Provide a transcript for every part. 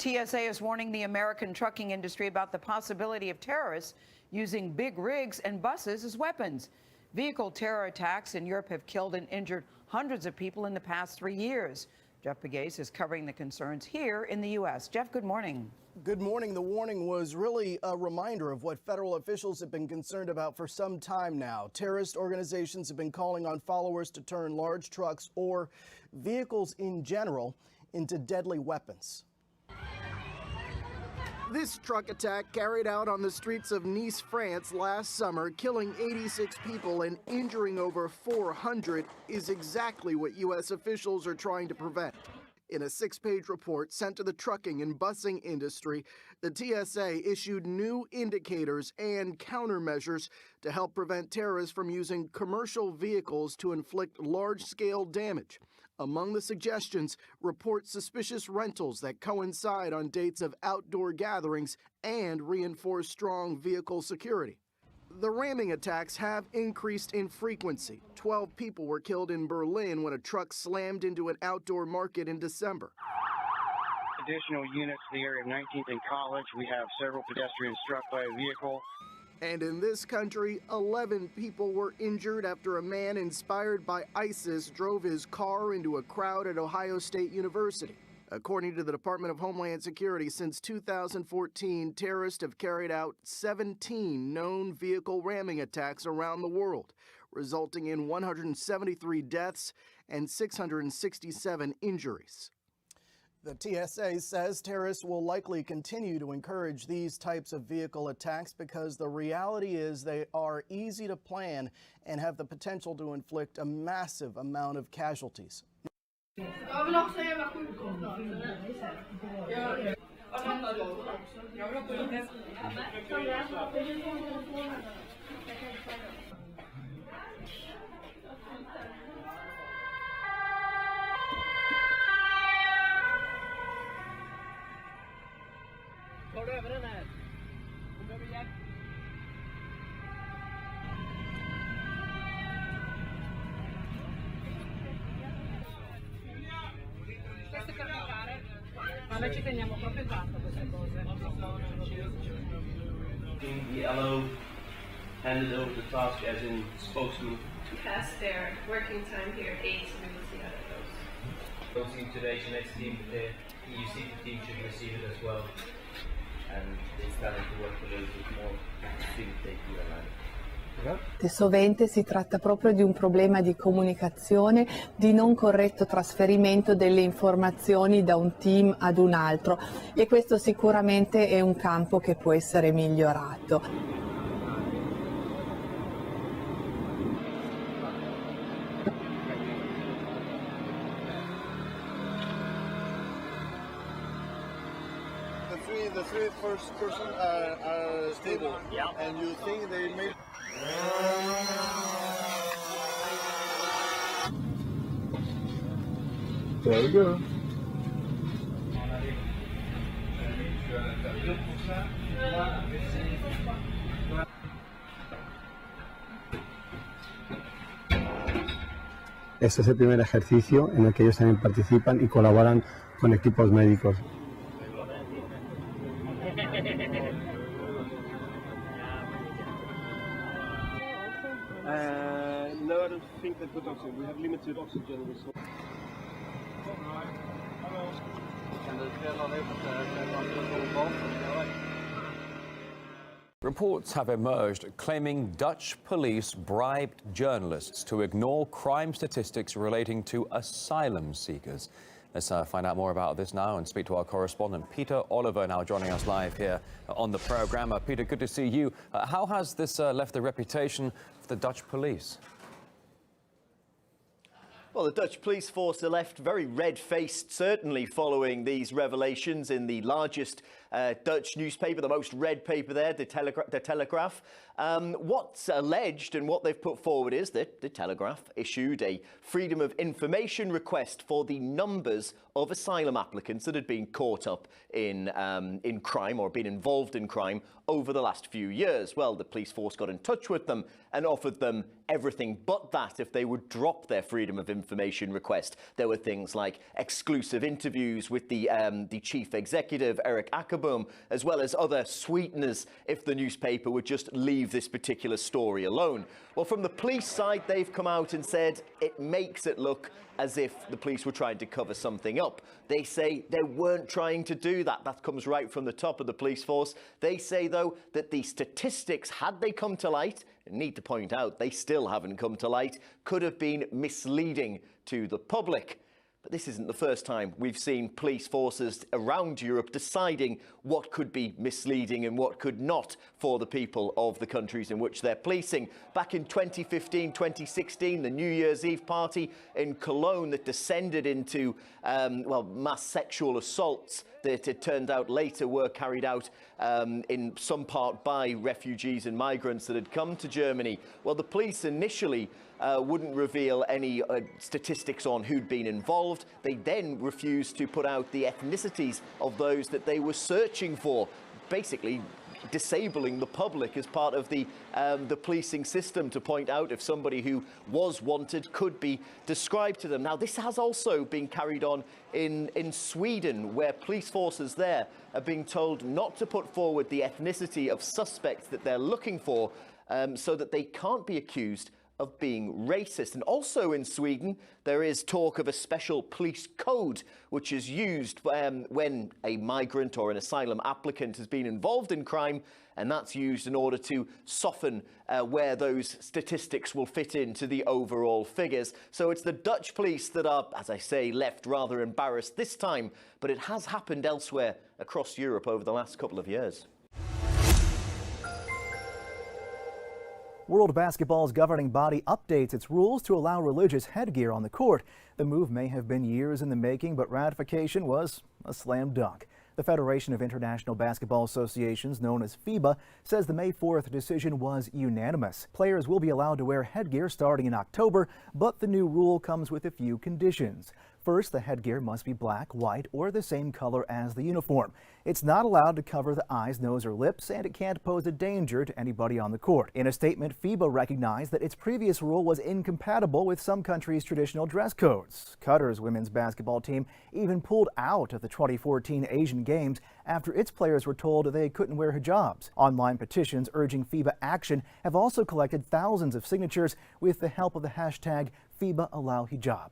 TSA is warning the American trucking industry about the possibility of terrorists using big rigs and buses as weapons. Vehicle terror attacks in Europe have killed and injured hundreds of people in the past 3 years. Jeff Pegues is covering the concerns here in the U.S. Jeff, good morning. Good morning. The warning was really a reminder of what federal officials have been concerned about for some time now. Terrorist organizations have been calling on followers to turn large trucks or vehicles in general into deadly weapons. This truck attack carried out on the streets of Nice, France last summer, killing 86 people and injuring over 400, is exactly what U.S. officials are trying to prevent. In a 6-page report sent to the trucking and busing industry, the TSA issued new indicators and countermeasures to help prevent terrorists from using commercial vehicles to inflict large-scale damage. Among the suggestions, report suspicious rentals that coincide on dates of outdoor gatherings and reinforce strong vehicle security. The ramming attacks have increased in frequency. 12 people were killed in Berlin when a truck slammed into an outdoor market in December. Additional units to the area of 19th and College. We have several pedestrians struck by a vehicle. And in this country, 11 people were injured after a man inspired by ISIS drove his car into a crowd at Ohio State University. According to the Department of Homeland Security, since 2014, terrorists have carried out 17 known vehicle ramming attacks around the world, resulting in 173 deaths and 667 injuries. The TSA says terrorists will likely continue to encourage these types of vehicle attacks because the reality is they are easy to plan and have the potential to inflict a massive amount of casualties. Ma noi ci teniamo proprio tanto queste cose. The LO handed over the task as in spokesman. Past their working time here at 8, so we will see how that goes. We'll see today, the next team, the EUC team should receive it as well. And they started to work a little bit more to facilitate the alignment. Sovente si tratta proprio di un problema di comunicazione, di non corretto trasferimento delle informazioni da un team ad un altro, e questo sicuramente è un campo che può essere migliorato. The three first person are stable, yeah. And you think they may. There you go. Este es el primer ejercicio en el que ellos también participan y colaboran con equipos médicos. No, I don't think they put oxygen. We have limited oxygen resources. Reports have emerged claiming Dutch police bribed journalists to ignore crime statistics relating to asylum seekers. Let's find out more about this now and speak to our correspondent, Peter Oliver, now joining us live here on the programme. Peter, good to see you. How has this left the reputation of the Dutch police? Well, the Dutch police force are left very red-faced, certainly following these revelations in the largest Dutch newspaper, the most read paper there, De Telegraaf. What's alleged and what they've put forward is that De Telegraaf issued a Freedom of Information request for the numbers of asylum applicants that had been caught up in crime or been involved in crime over the last few years. Well, the police force got in touch with them and offered them everything but that if they would drop their Freedom of Information request. There were things like exclusive interviews with the chief executive, Eric Akkerboom, as well as other sweeteners if the newspaper would just leave this particular story alone. Well, from the police side, they've come out and said it makes it look as if the police were trying to cover something up. They say they weren't trying to do that. That comes right from the top of the police force. They say, though, that the statistics, had they come to light, and need to point out they still haven't come to light, could have been misleading to the public. But this isn't the first time we've seen police forces around Europe deciding what could be misleading and what could not for the people of the countries in which they're policing. Back in 2015, 2016, the New Year's Eve party in Cologne that descended into, mass sexual assaults that it turned out later were carried out in some part by refugees and migrants that had come to Germany. Well, the police initially wouldn't reveal any statistics on who'd been involved. They then refused to put out the ethnicities of those that they were searching for, basically disabling the public as part of the policing system to point out if somebody who was wanted could be described to them. Now, this has also been carried on in Sweden, where police forces there are being told not to put forward the ethnicity of suspects that they're looking for so that they can't be accused of being racist. And also in Sweden, there is talk of a special police code which is used when a migrant or an asylum applicant has been involved in crime, and that's used in order to soften where those statistics will fit into the overall figures. So it's the Dutch police that are, as I say, left rather embarrassed this time, but it has happened elsewhere across Europe over the last couple of years. World Basketball's governing body updates its rules to allow religious headgear on the court. The move may have been years in the making, but ratification was a slam dunk. The Federation of International Basketball Associations, known as FIBA, says the May 4th decision was unanimous. Players will be allowed to wear headgear starting in October, but the new rule comes with a few conditions. First, the headgear must be black, white, or the same color as the uniform. It's not allowed to cover the eyes, nose, or lips, and it can't pose a danger to anybody on the court. In a statement, FIBA recognized that its previous rule was incompatible with some countries' traditional dress codes. Qatar's women's basketball team even pulled out of the 2014 Asian Games after its players were told they couldn't wear hijabs. Online petitions urging FIBA action have also collected thousands of signatures with the help of the hashtag FIBAAllowHijab.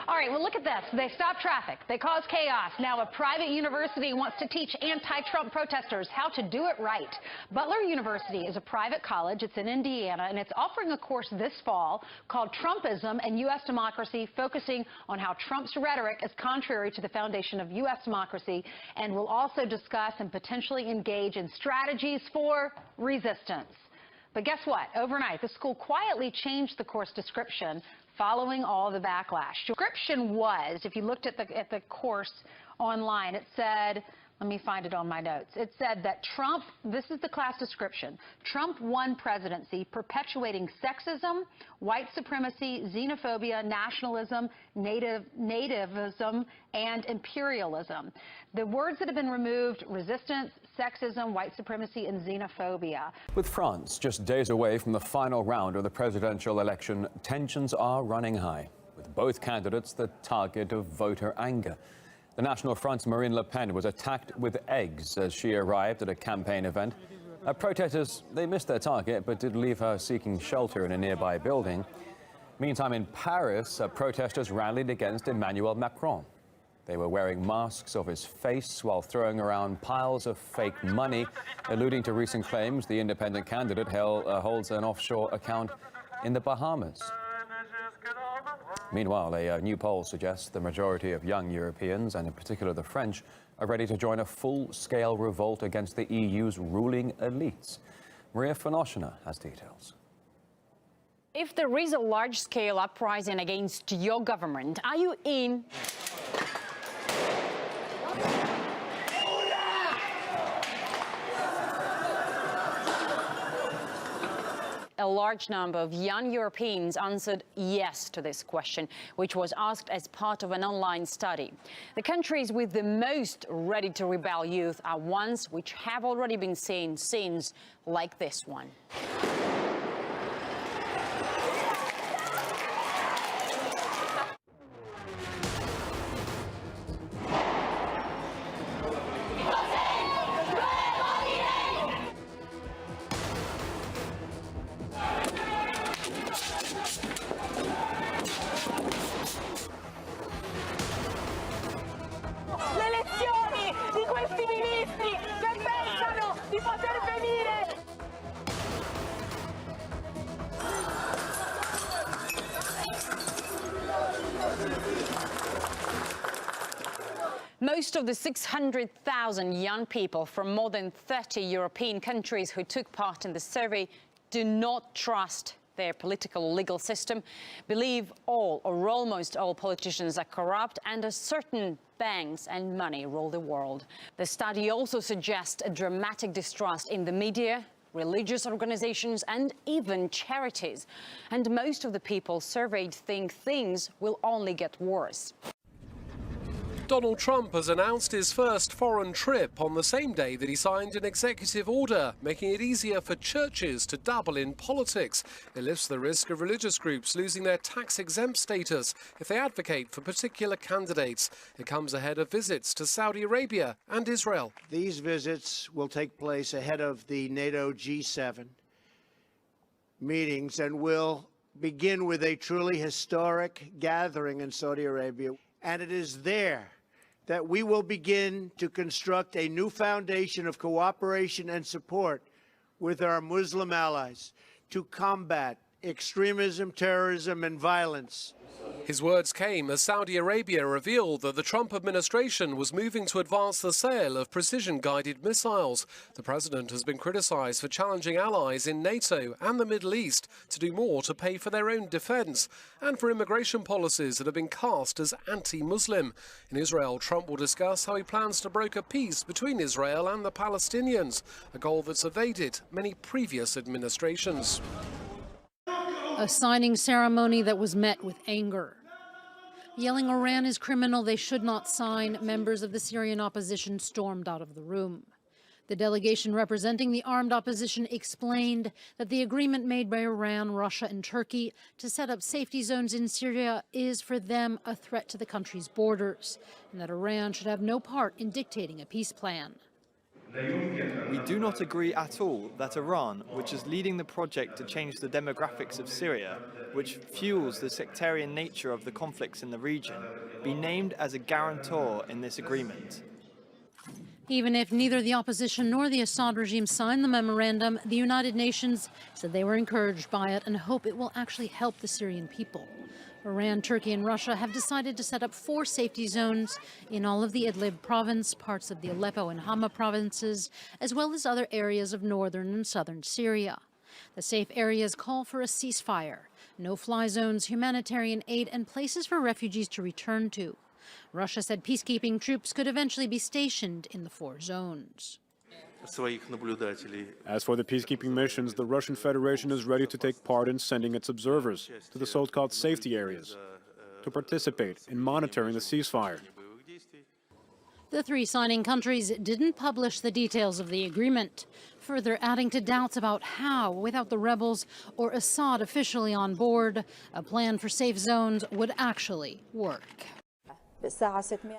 All right, well, look at this. They stop traffic. They cause chaos. Now a private university wants to teach anti-Trump protesters how to do it right. Butler University is a private college. It's in Indiana, and it's offering a course this fall called Trumpism and U.S. Democracy, focusing on how Trump's rhetoric is contrary to the foundation of U.S. democracy, and will also discuss and potentially engage in strategies for resistance. But guess what? Overnight, the school quietly changed the course description following all the backlash. Description was, if you looked at the course online, it said, let me find it on my notes. It said that Trump, this is the class description, Trump won presidency perpetuating sexism, white supremacy, xenophobia, nationalism, nativism, and imperialism. The words that have been removed: resistance, sexism, white supremacy, and xenophobia. With France just days away from the final round of the presidential election, tensions are running high, with both candidates the target of voter anger. The National Front's Marine Le Pen was attacked with eggs as she arrived at a campaign event. Protesters, they missed their target, but did leave her seeking shelter in a nearby building. Meantime, in Paris, protesters rallied against Emmanuel Macron. They were wearing masks of his face while throwing around piles of fake money, alluding to recent claims the independent candidate holds an offshore account in the Bahamas. Meanwhile, a new poll suggests the majority of young Europeans, and in particular the French, are ready to join a full-scale revolt against the EU's ruling elites. Maria Fanoshina has details. If there is a large-scale uprising against your government, are you in? a large number of young Europeans answered yes to this question, which was asked as part of an online study. The countries with the most ready-to-rebel youth are ones which have already been seeing scenes like this one. Le lezioni di questi ministri che pensano di poter venire. Most of the 600,000 young people from more than 30 European countries who took part in the survey do not trust their political legal system, believe all or almost all politicians are corrupt, and a certain banks and money rule the world. The study also suggests a dramatic distrust in the media, religious organizations and even charities. And most of the people surveyed think things will only get worse. Donald Trump has announced his first foreign trip on the same day that he signed an executive order, making it easier for churches to dabble in politics. It lifts the risk of religious groups losing their tax-exempt status if they advocate for particular candidates. It comes ahead of visits to Saudi Arabia and Israel. These visits will take place ahead of the NATO G7 meetings and will begin with a truly historic gathering in Saudi Arabia. And it is there that we will begin to construct a new foundation of cooperation and support with our Muslim allies to combat extremism, terrorism, and violence. His words came as Saudi Arabia revealed that the Trump administration was moving to advance the sale of precision-guided missiles. The president has been criticized for challenging allies in NATO and the Middle East to do more to pay for their own defense and for immigration policies that have been cast as anti-Muslim. In Israel, Trump will discuss how he plans to broker peace between Israel and the Palestinians, a goal that's evaded many previous administrations. A signing ceremony that was met with anger. Yelling Iran is criminal, they should not sign, members of the Syrian opposition stormed out of the room. The delegation representing the armed opposition explained that the agreement made by Iran, Russia and Turkey to set up safety zones in Syria is for them a threat to the country's borders, and that Iran should have no part in dictating a peace plan. We do not agree at all that Iran, which is leading the project to change the demographics of Syria, which fuels the sectarian nature of the conflicts in the region, be named as a guarantor in this agreement. Even if neither the opposition nor the Assad regime signed the memorandum, the United Nations said they were encouraged by it and hope it will actually help the Syrian people. Iran, Turkey and Russia have decided to set up 4 safety zones in all of the Idlib province, parts of the Aleppo and Hama provinces, as well as other areas of northern and southern Syria. The safe areas call for a ceasefire, no-fly zones, humanitarian aid and places for refugees to return to. Russia said peacekeeping troops could eventually be stationed in the 4 zones. As for the peacekeeping missions, the Russian Federation is ready to take part in sending its observers to the so-called safety areas to participate in monitoring the ceasefire. The 3 signing countries didn't publish the details of the agreement, further adding to doubts about how, without the rebels or Assad officially on board, a plan for safe zones would actually work.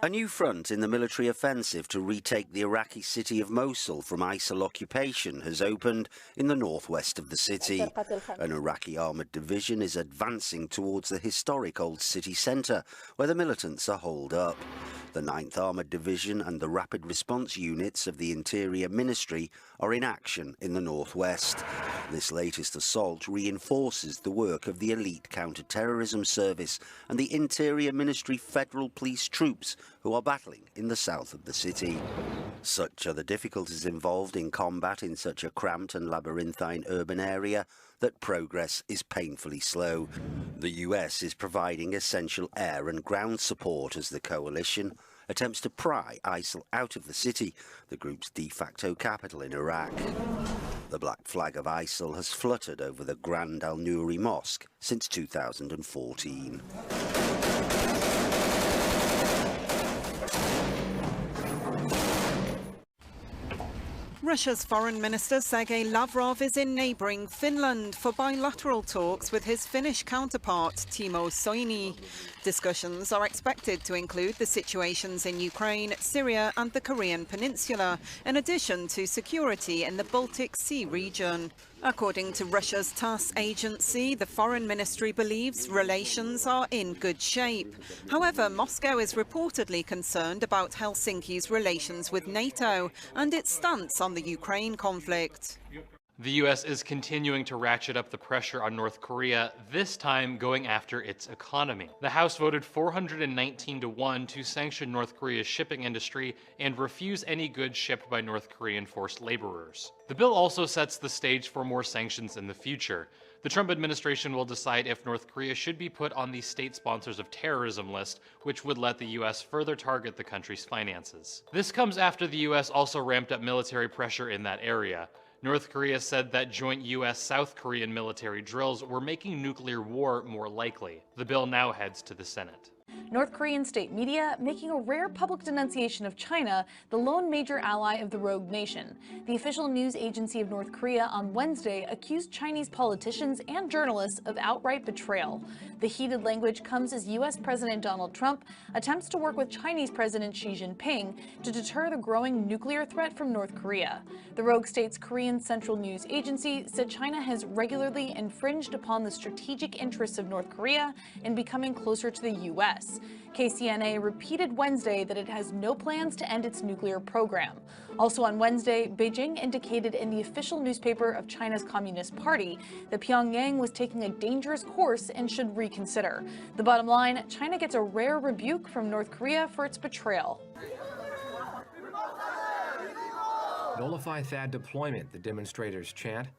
A new front in the military offensive to retake the Iraqi city of Mosul from ISIL occupation has opened in the northwest of the city. An Iraqi armoured division is advancing towards the historic old city centre, where the militants are holed up. The 9th Armoured Division and the Rapid Response Units of the Interior Ministry are in action in the northwest. This latest assault reinforces the work of the elite counter-terrorism service and the Interior Ministry Federal Police troops who are battling in the south of the city. Such are the difficulties involved in combat in such a cramped and labyrinthine urban area that progress is painfully slow. The US is providing essential air and ground support as the coalition attempts to pry ISIL out of the city, the group's de facto capital in Iraq. The black flag of ISIL has fluttered over the Grand Al-Nouri Mosque since 2014. Russia's Foreign Minister Sergei Lavrov is in neighbouring Finland for bilateral talks with his Finnish counterpart Timo Soini. Discussions are expected to include the situations in Ukraine, Syria and the Korean Peninsula, in addition to security in the Baltic Sea region. According to Russia's TASS agency, the Foreign Ministry believes relations are in good shape. However, Moscow is reportedly concerned about Helsinki's relations with NATO and its stance on the Ukraine conflict. The U.S. is continuing to ratchet up the pressure on North Korea, this time going after its economy. The House voted 419-1 to sanction North Korea's shipping industry and refuse any goods shipped by North Korean forced laborers. The bill also sets the stage for more sanctions in the future. The Trump administration will decide if North Korea should be put on the state sponsors of terrorism list, which would let the U.S. further target the country's finances. This comes after the U.S. also ramped up military pressure in that area. North Korea said that joint U.S.-South Korean military drills were making nuclear war more likely. The bill now heads to the Senate. North Korean state media making a rare public denunciation of China, the lone major ally of the rogue nation. The official news agency of North Korea on Wednesday accused Chinese politicians and journalists of outright betrayal. The heated language comes as U.S. President Donald Trump attempts to work with Chinese President Xi Jinping to deter the growing nuclear threat from North Korea. The rogue state's Korean Central News Agency said China has regularly infringed upon the strategic interests of North Korea in becoming closer to the U.S. KCNA repeated Wednesday that it has no plans to end its nuclear program. Also on Wednesday, Beijing indicated in the official newspaper of China's Communist Party that Pyongyang was taking a dangerous course and should reconsider. The bottom line, China gets a rare rebuke from North Korea for its betrayal. Nullify THAAD deployment, the demonstrators chant.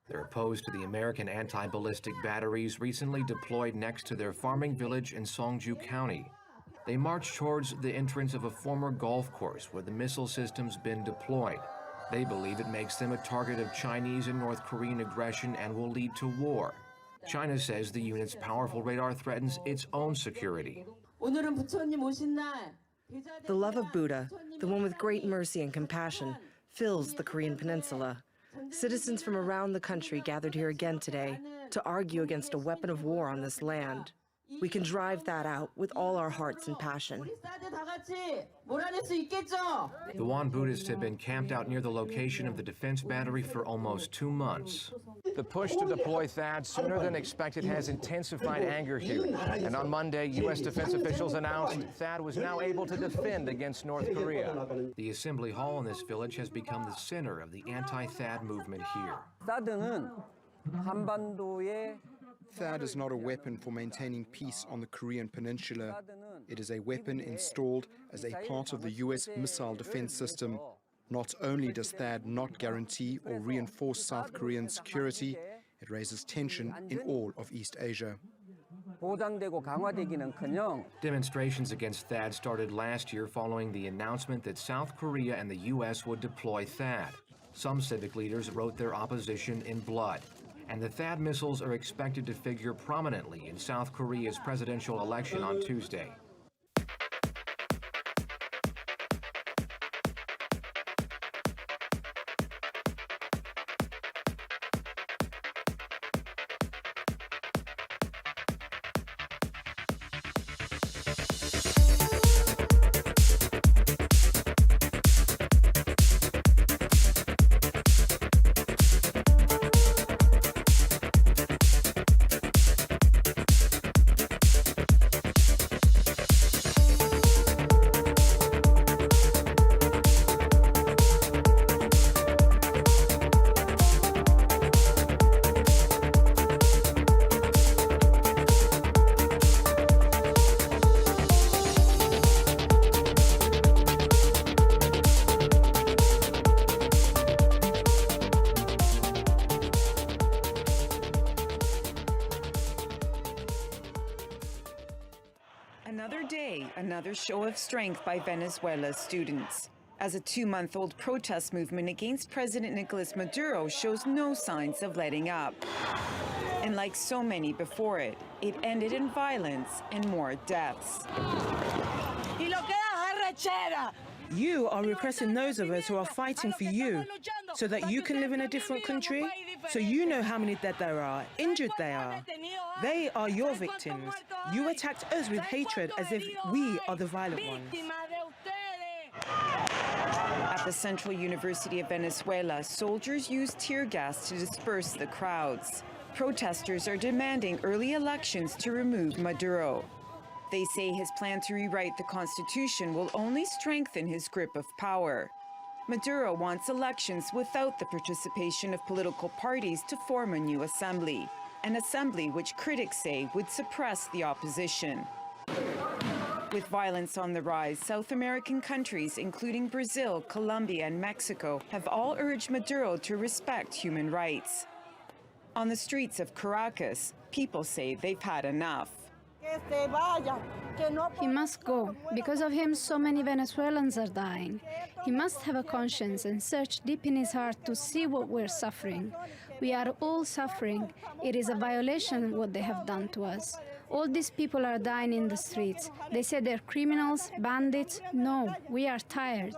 They're opposed to the American anti-ballistic batteries recently deployed next to their farming village in Songju County. They march towards the entrance of a former golf course where the missile system's been deployed. They believe it makes them a target of Chinese and North Korean aggression and will lead to war. China says the unit's powerful radar threatens its own security. The love of Buddha, the one with great mercy and compassion, fills the Korean peninsula. Citizens from around the country gathered here again today to argue against a weapon of war on this land. We can drive that out with all our hearts and passion. The Won Buddhists have been camped out near the location of the defense battery for almost 2 months. The push to deploy THAAD sooner than expected has intensified anger here. And on Monday, U.S. defense officials announced THAAD was now able to defend against North Korea. The assembly hall in this village has become the center of the anti-THAAD movement here. THAAD is not a weapon for maintaining peace on the Korean peninsula. It is a weapon installed as a part of the U.S. missile defense system. Not only does THAAD not guarantee or reinforce South Korean security, it raises tension in all of East Asia. Demonstrations against THAAD started last year following the announcement that South Korea and the U.S. would deploy THAAD. Some civic leaders wrote their opposition in blood. And the THAAD missiles are expected to figure prominently in South Korea's presidential election on Tuesday. Another day, another show of strength by Venezuela's students. as a 2-month-old protest movement against President Nicolas Maduro shows no signs of letting up. And like so many before it, it ended in violence and more deaths. You are repressing those of us who are fighting for you, so that you can live in a different country, so you know how many dead there are, injured they are. They are your victims. You attacked us with hatred as if we are the violent ones. At the Central University of Venezuela, soldiers used tear gas to disperse the crowds. Protesters are demanding early elections to remove Maduro. They say his plan to rewrite the constitution will only strengthen his grip of power. Maduro wants elections without the participation of political parties to form a new assembly, an assembly which critics say would suppress the opposition. With violence on the rise, South American countries, including Brazil, Colombia, and Mexico, have all urged Maduro to respect human rights. On the streets of Caracas, people say they've had enough. He must go. Because of him, so many Venezuelans are dying. He must have a conscience and search deep in his heart to see what we're suffering. We are all suffering. It is a violation what they have done to us. All these people are dying in the streets. They say they're criminals, bandits. No, we are tired.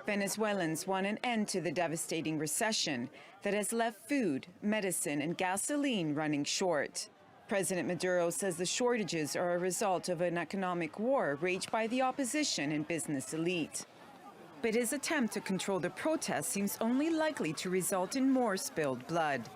Venezuelans want an end to the devastating recession that has left food, medicine, and gasoline running short. President Maduro says the shortages are a result of an economic war waged by the opposition and business elite. But his attempt to control the protests seems only likely to result in more spilled blood.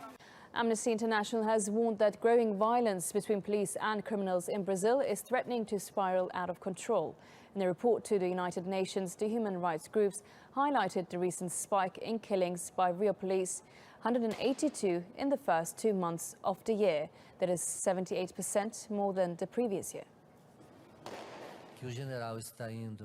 Amnesty International has warned that growing violence between police and criminals in Brazil is threatening to spiral out of control. In a report to the United Nations, the human rights groups highlighted the recent spike in killings by real police, 182 in the first 2 months of the year. That is 78% more than the previous year.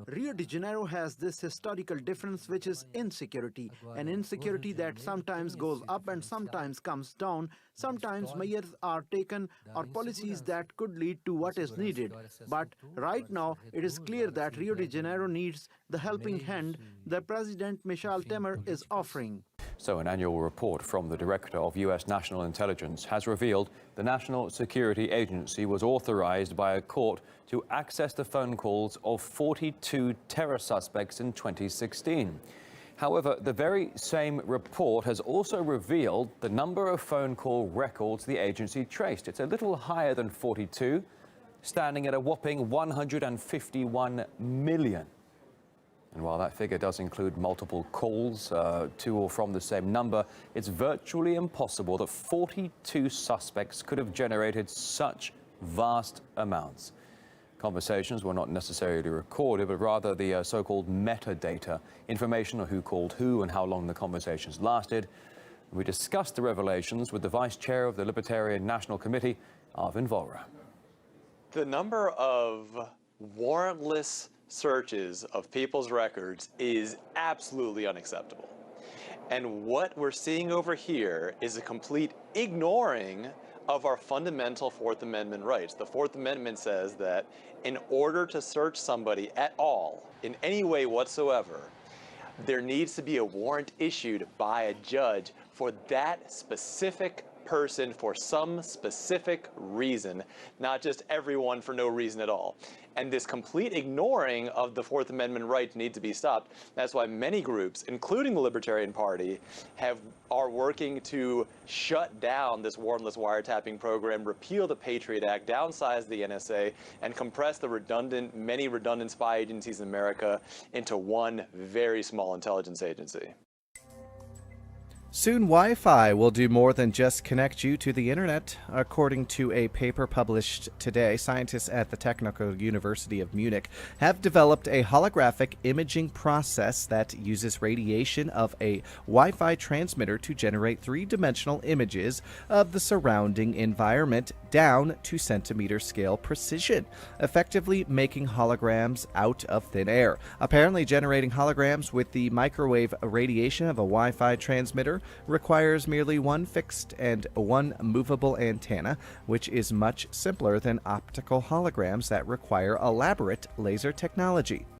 Rio de Janeiro has this historical difference, which is insecurity, an insecurity that sometimes goes up and sometimes comes down. Sometimes measures are taken or policies that could lead to what is needed. But right now, it is clear that Rio de Janeiro needs the helping hand that President Michel Temer is offering. So an annual report from the Director of U.S. National Intelligence has revealed the National Security Agency was authorized by a court to access the phone calls of 42 terror suspects in 2016. However, the very same report has also revealed the number of phone call records the agency traced. It's a little higher than 42, standing at a whopping 151 million. And while that figure does include multiple calls to or from the same number, it's virtually impossible that 42 suspects could have generated such vast amounts. Conversations were not necessarily recorded, but rather the so-called metadata, information on who called who and how long the conversations lasted. We discussed the revelations with the Vice Chair of the Libertarian National Committee, Arvin Vohra. The number of warrantless searches of people's records is absolutely unacceptable. And what we're seeing over here is a complete ignoring of our fundamental Fourth Amendment rights. The Fourth Amendment says that in order to search somebody at all, in any way whatsoever, there needs to be a warrant issued by a judge for that specific person for some specific reason, not just everyone for no reason at all. And this complete ignoring of the Fourth Amendment rights needs to be stopped. That's why many groups, including the Libertarian Party, are working to shut down this warrantless wiretapping program, repeal the Patriot Act, downsize the NSA, and compress the many redundant spy agencies in America into one very small intelligence agency. Soon Wi-Fi will do more than just connect you to the internet. According to a paper published today, scientists at the Technical University of Munich have developed a holographic imaging process that uses radiation of a Wi-Fi transmitter to generate three-dimensional images of the surrounding environment down to centimeter scale precision, effectively making holograms out of thin air. Apparently, generating holograms with the microwave radiation of a Wi-Fi transmitter requires merely one fixed and one movable antenna, which is much simpler than optical holograms that require elaborate laser technology.